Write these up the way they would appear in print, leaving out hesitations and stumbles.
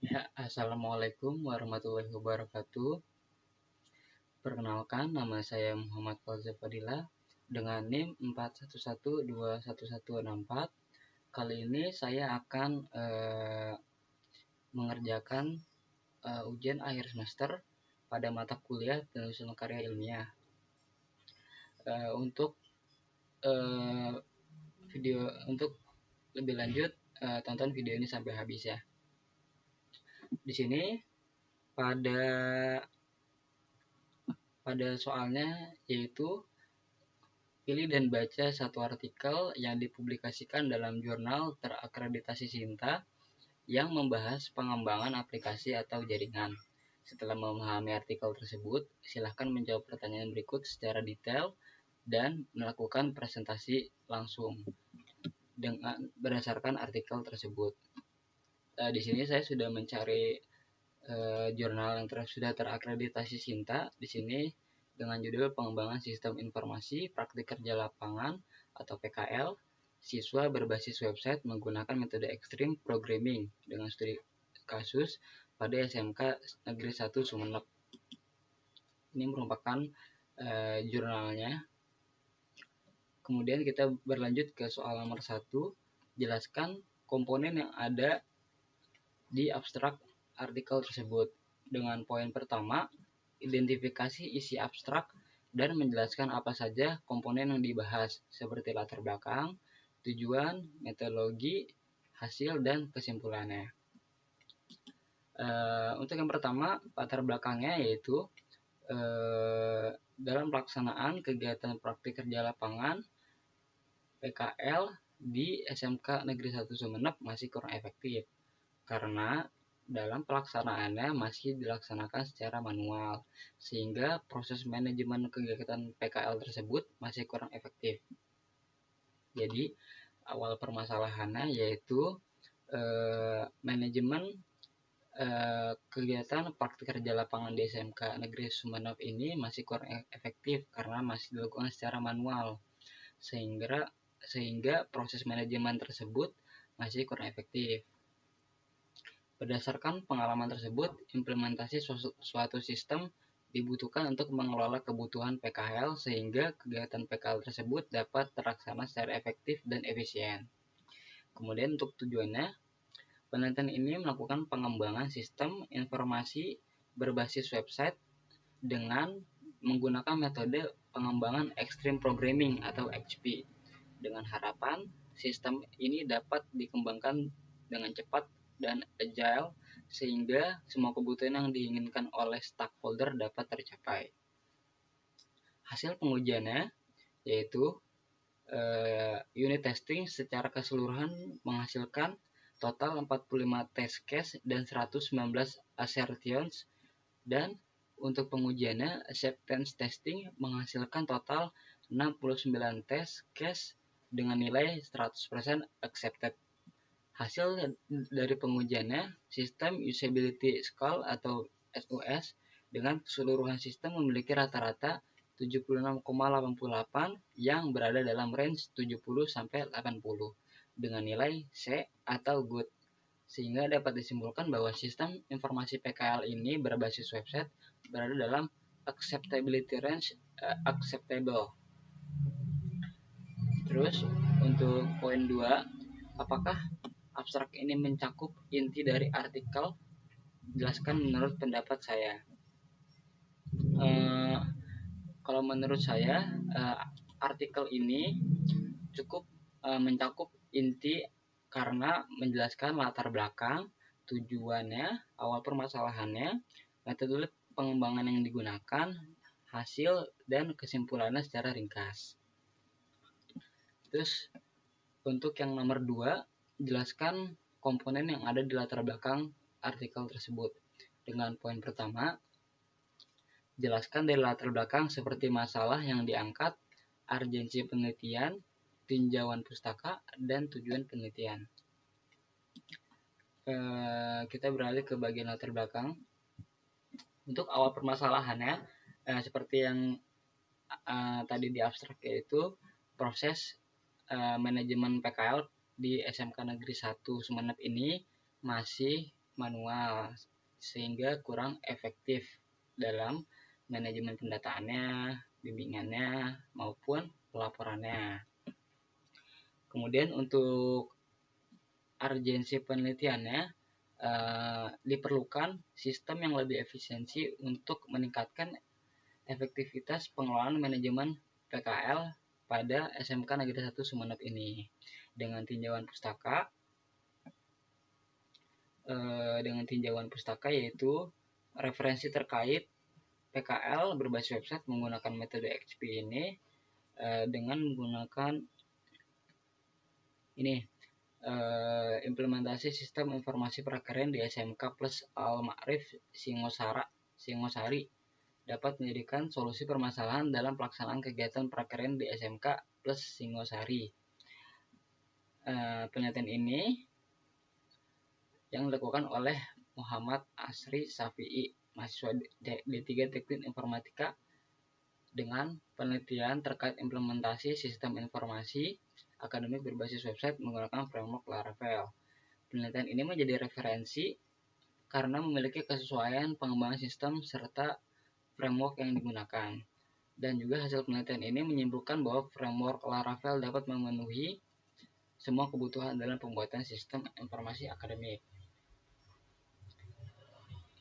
Ya, Assalamualaikum warahmatullahi wabarakatuh. Perkenalkan, nama saya Muhammad Fauzi Fadila dengan NIM 41121164. Kali ini saya akan mengerjakan ujian akhir semester pada mata kuliah penulisan karya ilmiah. Untuk video untuk lebih lanjut, tonton video ini sampai habis ya. Di sini pada soalnya yaitu pilih dan baca satu artikel yang dipublikasikan dalam jurnal terakreditasi Sinta yang membahas pengembangan aplikasi atau jaringan. Setelah memahami artikel tersebut, silakan menjawab pertanyaan berikut secara detail dan melakukan presentasi langsung dengan berdasarkan artikel tersebut. Di sini saya sudah mencari jurnal yang sudah terakreditasi Sinta. Di sini dengan judul Pengembangan Sistem Informasi Praktik Kerja Lapangan atau PKL siswa berbasis website menggunakan metode Extreme Programming dengan studi kasus pada SMK Negeri 1 Sumeneb. Ini merupakan jurnalnya. Kemudian kita berlanjut ke soal nomor 1. Jelaskan komponen yang ada di abstrak artikel tersebut. Dengan poin pertama, identifikasi isi abstrak dan menjelaskan apa saja komponen yang dibahas, seperti latar belakang, tujuan, metodologi, hasil, dan kesimpulannya. Untuk yang pertama, latar belakangnya yaitu dalam pelaksanaan kegiatan praktik kerja lapangan PKL di SMK Negeri 1 Sumeneb masih kurang efektif karena dalam pelaksanaannya masih dilaksanakan secara manual, sehingga proses manajemen kegiatan PKL tersebut masih kurang efektif. Jadi, awal permasalahannya yaitu manajemen kegiatan praktik kerja lapangan di SMK Negeri Sumeneb ini masih kurang efektif karena masih dilakukan secara manual, sehingga proses manajemen tersebut masih kurang efektif. Berdasarkan pengalaman tersebut, implementasi suatu sistem dibutuhkan untuk mengelola kebutuhan PKL sehingga kegiatan PKL tersebut dapat terlaksana secara efektif dan efisien. Kemudian untuk tujuannya, penelitian ini melakukan pengembangan sistem informasi berbasis website dengan menggunakan metode pengembangan Extreme Programming atau XP dengan harapan sistem ini dapat dikembangkan dengan cepat dan agile sehingga semua kebutuhan yang diinginkan oleh stakeholder dapat tercapai. Hasil pengujiannya yaitu unit testing secara keseluruhan menghasilkan total 45 test case dan 119 assertions, dan untuk pengujiannya acceptance testing menghasilkan total 69 test case dengan nilai 100% accepted. Hasil dari pengujiannya, sistem usability score atau SUS dengan keseluruhan sistem memiliki rata-rata 76,88 yang berada dalam range 70-80 dengan nilai C atau good, sehingga dapat disimpulkan bahwa sistem informasi PKL ini berbasis website berada dalam acceptability range acceptable. Terus untuk poin 2, apakah abstrak ini mencakup inti dari artikel? Jelaskan menurut pendapat saya. Kalau menurut saya, artikel ini cukup mencakup inti karena menjelaskan latar belakang, tujuannya, awal permasalahannya, metode pengembangan yang digunakan, hasil, dan kesimpulannya secara ringkas. Terus untuk yang nomor 2, jelaskan komponen yang ada di latar belakang artikel tersebut. Dengan poin pertama, jelaskan dari latar belakang seperti masalah yang diangkat, urgensi penelitian, tinjauan pustaka, dan tujuan penelitian. Kita beralih ke bagian latar belakang. Untuk awal permasalahannya, seperti yang tadi di abstrak, yaitu proses manajemen PKL di SMK Negeri 1 Sumeneb ini masih manual sehingga kurang efektif dalam manajemen pendataannya, bimbingannya maupun pelaporannya. Kemudian untuk urgensi penelitiannya diperlukan sistem yang lebih efisiensi untuk meningkatkan efektivitas pengelolaan manajemen PKL pada SMK Negeri 1 Sumeneb ini dengan tinjauan pustaka yaitu referensi terkait PKL berbasis website menggunakan metode XP ini dengan menggunakan implementasi sistem informasi prakerjaan di SMK plus Al-Ma'rif Singosari dapat menjadikan solusi permasalahan dalam pelaksanaan kegiatan prakerjaan di SMK plus Singosari. Penelitian ini yang dilakukan oleh Muhammad Asri Safi'i, mahasiswa D3 Teknik Informatika, dengan penelitian terkait implementasi sistem informasi akademik berbasis website menggunakan framework Laravel. Penelitian ini menjadi referensi karena memiliki kesesuaian pengembangan sistem serta framework yang digunakan. Dan juga hasil penelitian ini menyimpulkan bahwa framework Laravel dapat memenuhi semua kebutuhan dalam pembuatan sistem informasi akademik.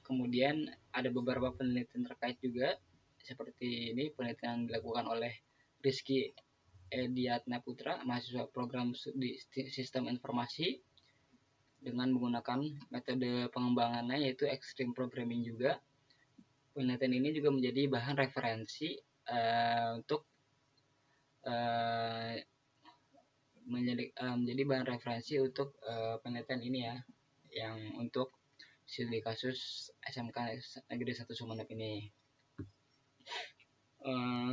Kemudian ada beberapa penelitian terkait juga, seperti ini penelitian yang dilakukan oleh Rizky Ediatna Putra, mahasiswa program studi sistem informasi, dengan menggunakan metode pengembangannya yaitu extreme programming juga. Penelitian ini juga menjadi bahan referensi untuk menjadi bahan referensi untuk penelitian ini ya, yang untuk studi kasus SMK Negeri 1 Sumeneb ini.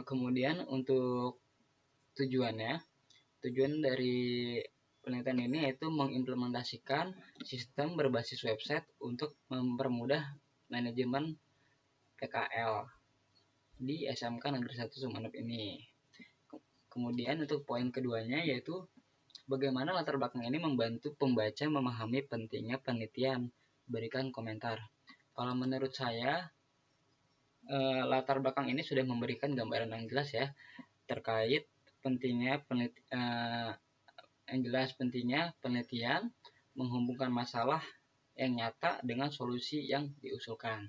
Kemudian untuk tujuan dari penelitian ini yaitu mengimplementasikan sistem berbasis website untuk mempermudah manajemen PKL di SMK Negeri 1 Sumeneb ini. Kemudian untuk poin keduanya yaitu bagaimana latar belakang ini membantu pembaca memahami pentingnya penelitian, berikan komentar. Kalau menurut saya latar belakang ini sudah memberikan gambaran yang jelas ya terkait pentingnya penelitian menghubungkan masalah yang nyata dengan solusi yang diusulkan.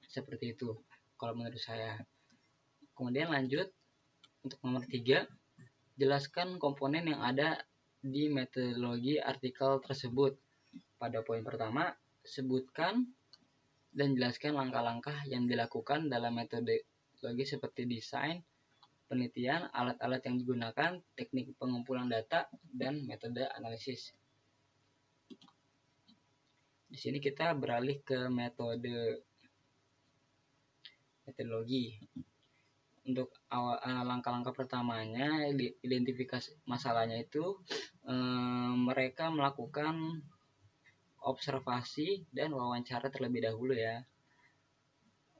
Seperti itu kalau menurut saya. Kemudian lanjut untuk nomor 3, jelaskan komponen yang ada di metodologi artikel tersebut. Pada poin pertama, sebutkan dan jelaskan langkah-langkah yang dilakukan dalam metodologi seperti desain, penelitian, alat-alat yang digunakan, teknik pengumpulan data, dan metode analisis. Di sini kita beralih ke metodologi. Untuk langkah-langkah pertamanya, identifikasi masalahnya itu mereka melakukan observasi dan wawancara terlebih dahulu ya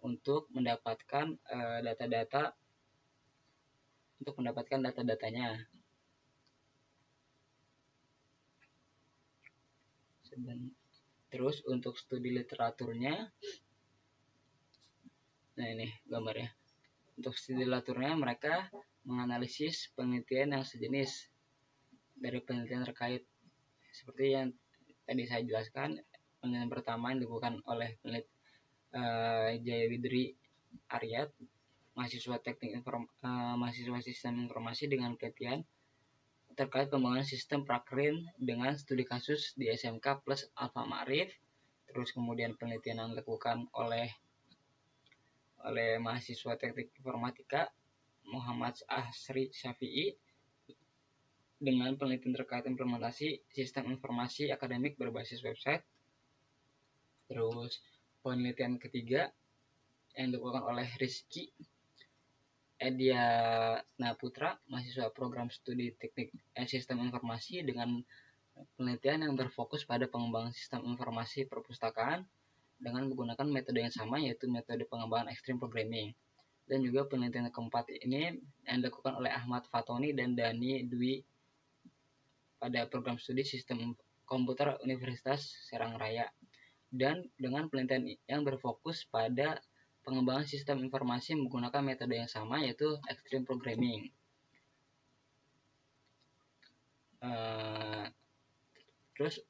untuk mendapatkan data-datanya. Terus untuk studi literaturnya, nah ini gambarnya. Untuk studi literaturnya mereka menganalisis penelitian yang sejenis dari penelitian terkait seperti yang tadi saya jelaskan. Penelitian pertama yang dilakukan oleh peneliti Jayawidri Aryat, mahasiswa sistem informasi, dengan penelitian terkait pembangunan sistem prakerjaan dengan studi kasus di SMK plus Alfa Ma'rif. Terus kemudian penelitian yang dilakukan oleh mahasiswa teknik informatika Muhammad Asri Syafi'i dengan penelitian terkait implementasi sistem informasi akademik berbasis website. Terus penelitian ketiga yang dilakukan oleh Rizky Ediatna Putra, mahasiswa program studi teknik sistem informasi, dengan penelitian yang berfokus pada pengembangan sistem informasi perpustakaan dengan menggunakan metode yang sama yaitu metode pengembangan extreme programming. Dan juga penelitian keempat ini yang dilakukan oleh Ahmad Fatoni dan Dani Dwi pada program studi sistem Komputer Universitas Serang Raya, dan dengan penelitian yang berfokus pada pengembangan sistem informasi menggunakan metode yang sama, yaitu Extreme Programming. Terus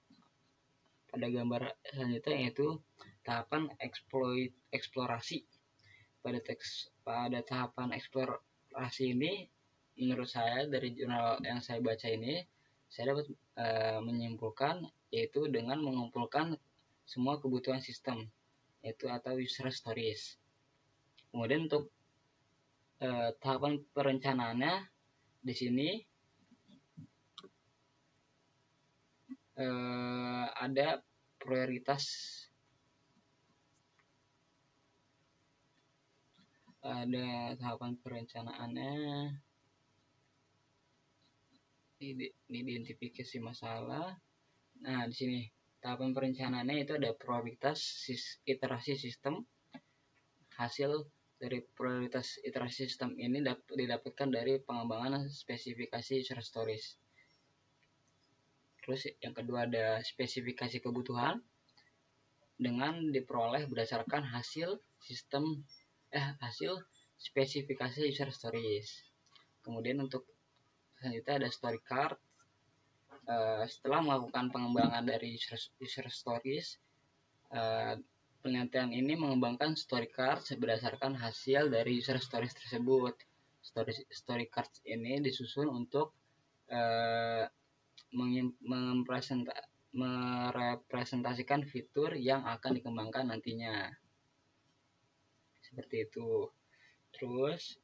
pada gambar selanjutnya yaitu tahapan eksplorasi. Pada tahapan eksplorasi ini, menurut saya dari jurnal yang saya baca ini, saya dapat menyimpulkan yaitu dengan mengumpulkan semua kebutuhan sistem, yaitu atau user stories. Kemudian untuk tahapan perencanaannya di sini ada prioritas, ada tahapan perencanaannya, identifikasi masalah. Nah, di sini tahapan perencanaannya itu ada prioritas iterasi sistem. Hasil dari prioritas iterasi sistem ini didapatkan dari pengembangan spesifikasi user stories. Terus yang kedua ada spesifikasi kebutuhan, dengan diperoleh berdasarkan hasil spesifikasi user stories. Kemudian untuk selanjutnya ada story card. Setelah melakukan pengembangan dari user stories, penelitian ini mengembangkan story cards berdasarkan hasil dari user stories tersebut. Story cards ini disusun untuk merepresentasikan fitur yang akan dikembangkan nantinya. Seperti itu. Terus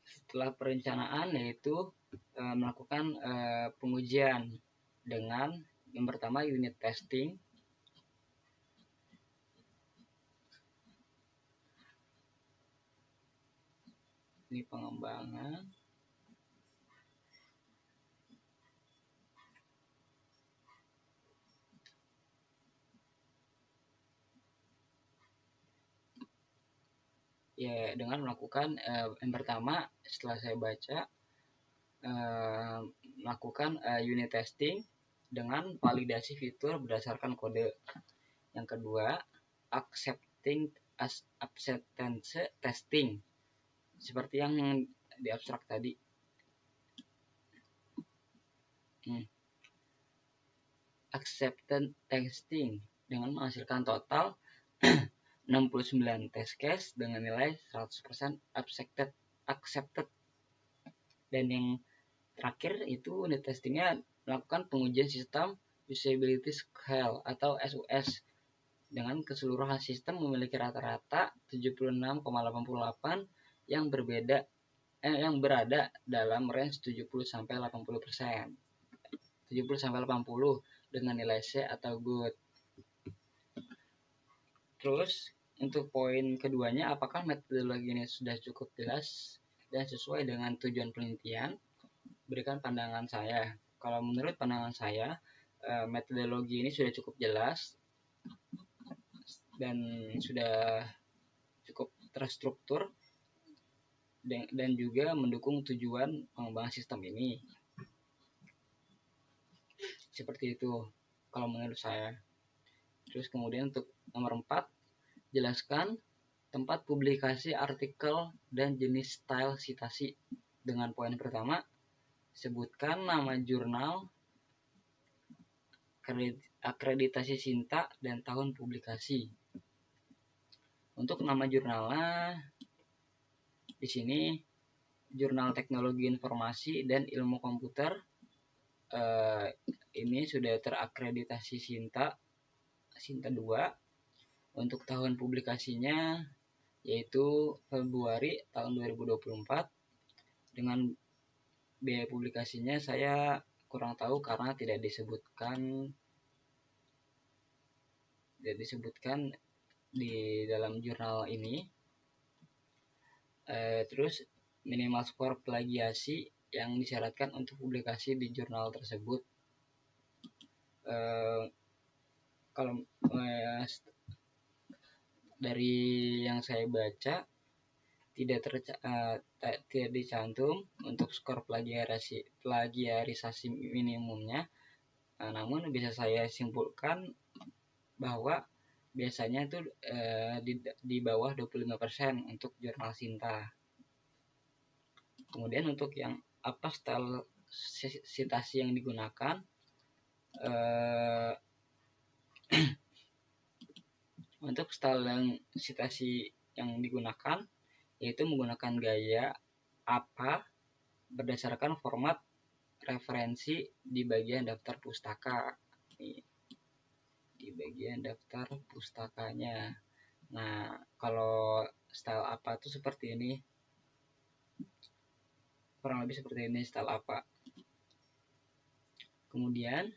setelah perencanaan yaitu melakukan pengujian dengan yang pertama unit testing. Ini pengembangan. Ya, dengan melakukan yang pertama setelah saya baca, melakukan unit testing dengan validasi fitur berdasarkan kode. Yang kedua, acceptance testing seperti yang di abstrak tadi. Acceptance testing dengan menghasilkan total 69 test case dengan nilai 100% accepted. Dan yang terakhir itu unit testingnya melakukan pengujian sistem usability scale atau SUS dengan keseluruhan sistem memiliki rata-rata 76,88 yang berada dalam range 70-80%. 70-80 dengan nilai C atau good. Terus untuk poin keduanya, apakah metodologi ini sudah cukup jelas dan sesuai dengan tujuan penelitian? Berikan pandangan saya. Kalau menurut pandangan saya, metodologi ini sudah cukup jelas dan sudah cukup terstruktur dan juga mendukung tujuan pengembangan sistem ini. Seperti itu kalau menurut saya. Terus kemudian untuk nomor 4, jelaskan tempat publikasi artikel dan jenis style citasi. Dengan poin pertama, sebutkan nama jurnal, akreditasi SINTA, dan tahun publikasi. Untuk nama jurnalnya di sini Jurnal Teknologi Informasi dan Ilmu Komputer. Ini sudah terakreditasi SINTA 2. Untuk tahun publikasinya yaitu Februari tahun 2024. Dengan biaya publikasinya saya kurang tahu karena tidak disebutkan di dalam jurnal ini. Terus minimal skor plagiasi yang disyaratkan untuk publikasi di jurnal tersebut. Kalau dari yang saya baca, tidak dicantum untuk skor plagiarisasi minimumnya. Namun bisa saya simpulkan bahwa biasanya itu di bawah 25% untuk jurnal Sinta. Kemudian untuk yang apa style sitasi yang digunakan, untuk style yang sitasi yang digunakan yaitu menggunakan gaya apa berdasarkan format referensi di bagian daftar pustaka. Di bagian daftar pustakanya. Nah, kalau style apa itu seperti ini. Kurang lebih seperti ini style apa. Kemudian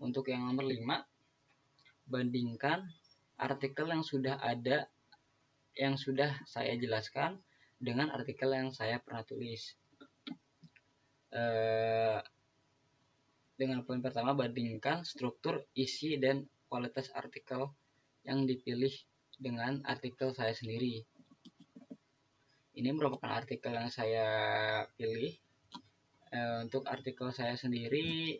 untuk yang nomor 5, bandingkan artikel yang sudah ada, yang sudah saya jelaskan dengan artikel yang saya pernah tulis. Dengan poin pertama, bandingkan struktur, isi, dan kualitas artikel yang dipilih dengan artikel saya sendiri. Ini merupakan artikel yang saya pilih. Untuk artikel saya sendiri,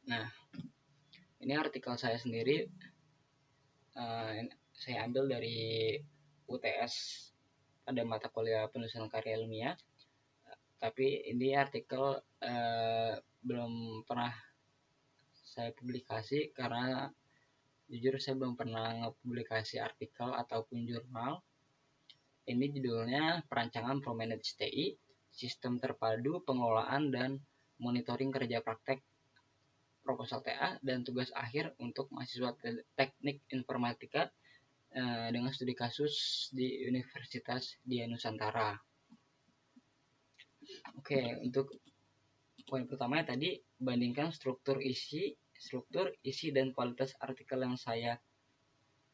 nah ini artikel saya sendiri, saya ambil dari UTS pada mata kuliah penulisan karya ilmiah, tapi ini artikel belum pernah saya publikasi karena jujur saya belum pernah ngepublikasi artikel ataupun jurnal. Ini judulnya Perancangan Promanage TI, Sistem Terpadu Pengelolaan dan Monitoring Kerja Praktek Proposal TA dan Tugas Akhir untuk mahasiswa Teknik Informatika dengan studi kasus di Universitas Dian Nusantara. Oke, untuk poin pertama tadi, bandingkan struktur, isi, dan kualitas artikel yang saya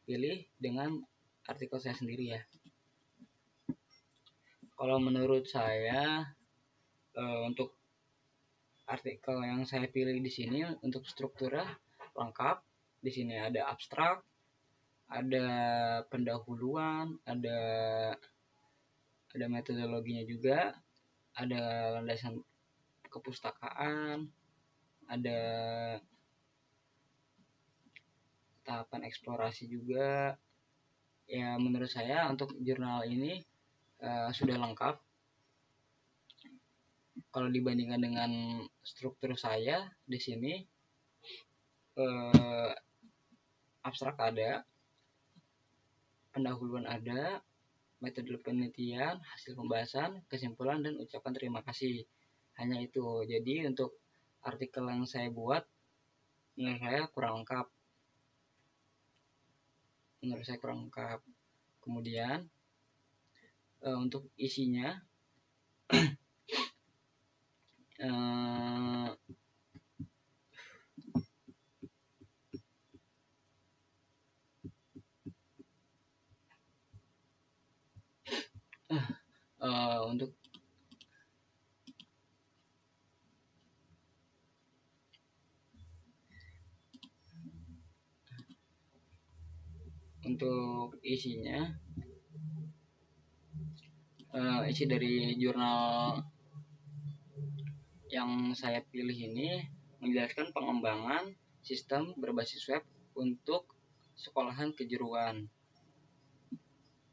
pilih dengan artikel saya sendiri ya. Kalau menurut saya, untuk artikel yang saya pilih di sini untuk strukturnya lengkap. Di sini ada abstrak, ada pendahuluan, ada metodologinya juga, ada landasan kepustakaan, ada tahapan eksplorasi juga. Ya menurut saya untuk jurnal ini sudah lengkap. Kalau dibandingkan dengan struktur saya di sini, abstrak ada, pendahuluan ada, metode penelitian, hasil pembahasan, kesimpulan, dan ucapan terima kasih. Hanya itu. Jadi untuk artikel yang saya buat menurut saya kurang lengkap. Kemudian untuk isinya, untuk isinya, isi dari jurnal yang saya pilih ini menjelaskan pengembangan sistem berbasis web untuk sekolahan kejuruan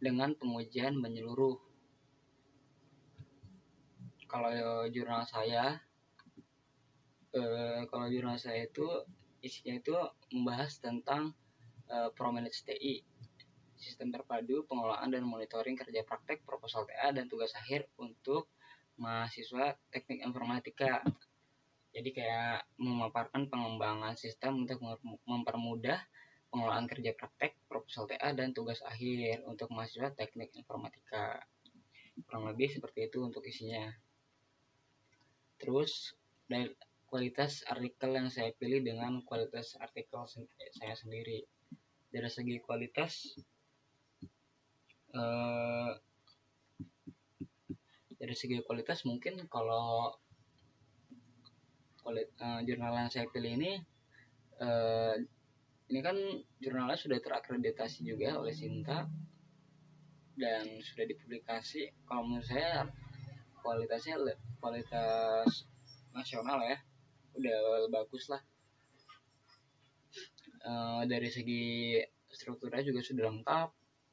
dengan pengujian menyeluruh. Kalau jurnal saya itu isinya itu membahas tentang Promanage TI, Sistem Terpadu Pengelolaan dan Monitoring Kerja Praktek Proposal TA dan Tugas Akhir untuk mahasiswa Teknik Informatika. Jadi kayak memaparkan pengembangan sistem untuk mempermudah pengelolaan kerja praktek proposal TA dan tugas akhir untuk mahasiswa Teknik Informatika. Kurang lebih seperti itu untuk isinya. Terus dari kualitas artikel yang saya pilih dengan kualitas artikel saya sendiri. Dari segi kualitas, mungkin kalau jurnal yang saya pilih ini ini kan jurnalnya sudah terakreditasi juga oleh Sinta dan sudah dipublikasi. Kalau menurut saya kualitasnya kualitas nasional ya, udah bagus lah. Dari segi strukturnya juga sudah lengkap,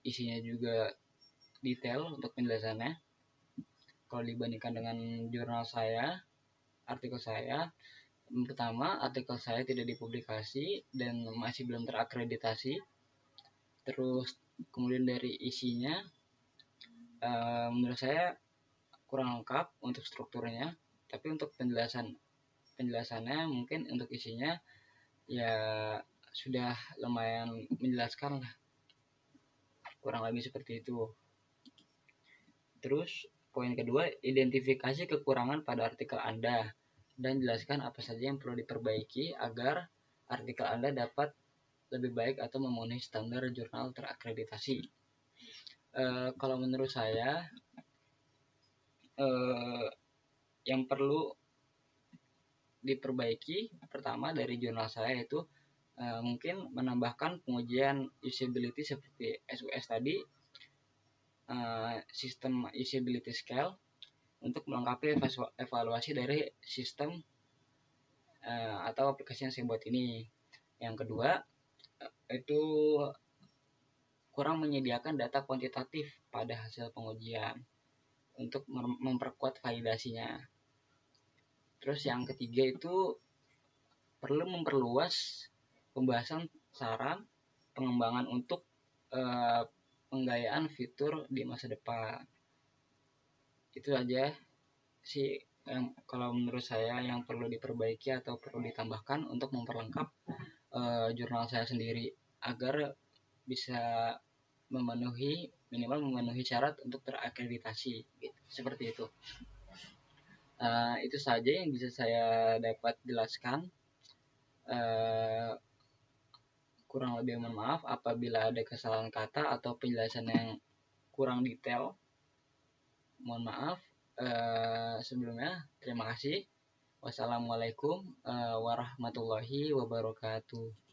isinya juga detail untuk penjelasannya. Kalau dibandingkan dengan jurnal saya, artikel saya, pertama artikel saya tidak dipublikasi dan masih belum terakreditasi. Terus kemudian dari isinya, menurut saya kurang lengkap untuk strukturnya, tapi untuk penjelasannya mungkin untuk isinya ya sudah lumayan menjelaskan lah, kurang lebih seperti itu. Terus poin kedua, identifikasi kekurangan pada artikel Anda dan jelaskan apa saja yang perlu diperbaiki agar artikel Anda dapat lebih baik atau memenuhi standar jurnal terakreditasi. Kalau menurut saya yang perlu diperbaiki pertama dari jurnal saya itu mungkin menambahkan pengujian usability seperti SUS tadi, sistem usability scale untuk melengkapi evaluasi dari sistem atau aplikasi yang saya buat ini. Yang kedua itu kurang menyediakan data kuantitatif pada hasil pengujian untuk memperkuat validasinya. Terus yang ketiga itu perlu memperluas pembahasan saran pengembangan untuk penggayaan fitur di masa depan. Itu aja sih yang kalau menurut saya yang perlu diperbaiki atau perlu ditambahkan untuk memperlengkap jurnal saya sendiri agar bisa minimal memenuhi syarat untuk terakreditasi gitu. Seperti itu. Itu saja yang bisa saya dapat jelaskan. Kurang lebih mohon maaf apabila ada kesalahan kata atau penjelasan yang kurang detail. Mohon maaf. Sebelumnya terima kasih. Wassalamualaikum warahmatullahi wabarakatuh.